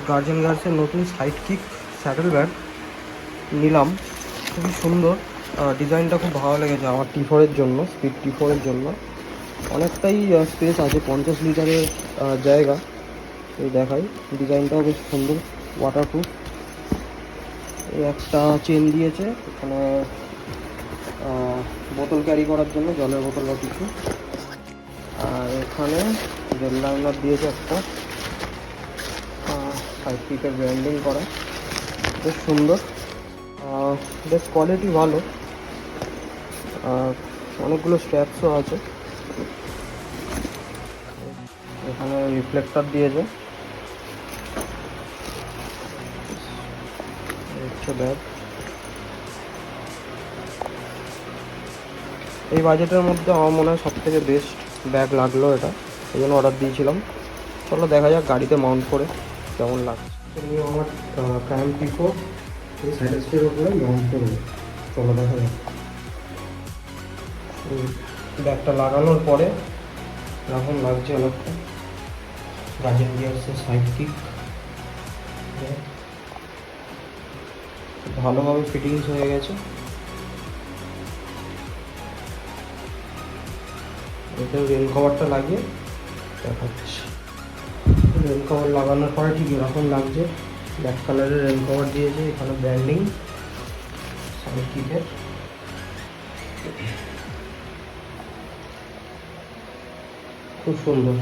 Guardian গার্লসের নতুন side kick saddle bag নিলাম, খুবই সুন্দর। ডিজাইনটা খুব ভালো লেগেছে আমার টি4-এর জন্য, স্পিড টি4-এর জন্য। অনেকটাই স্পেস আছে, 50 লিটারের জায়গা। এই দেখাই, ডিজাইনটাও বেশ সুন্দর, ওয়াটারপ্রুফ। এই একটা চেন দিয়েছে এখানে বোতল ক্যারি করার জন্য, জলের বোতল বা কিছু। আর এখানে জেল লাইনার দিয়েছে একটা, সাইড কিকের ব্র্যান্ডিং করা, বেশ সুন্দর। বেশ কোয়ালিটি ভালো, আর অনেকগুলো স্ট্র্যাপসও আছে। এখানে রিফ্লেক্টর দিয়েছে, হচ্ছে ব্যাগ। এই বাজেটের মধ্যে আমার মনে হয় সবথেকে বেস্ট ব্যাগ লাগলো এটা, এই জন্য অর্ডার দিয়েছিলাম। চলো দেখা যাক গাড়িতে মাউন্ট করে কেমন লাগছে। আমি আমার ক্রাইম পিকো এই স্যাটিসফাইড উপরে মাউন্ট করবো, চলো দেখা যাক। ব্যাগটা লাগানোর পরে এখন লাগছে অনেকটা। গার্জেন গিয়ার্সের সাইড কিক ভালোভাবে ফিটিংস হয়ে গেছে। এটা রেন কভারটা লাগিয়ে দেখাচ্ছি। রেন কভার লাগানোর পরে ঠিক এরকম লাগছে, ব্ল্যাক কালারের রেন কভার দিয়েছে, এখানে ব্র্যান্ডিং সাইড কিকের। খুব সুন্দর।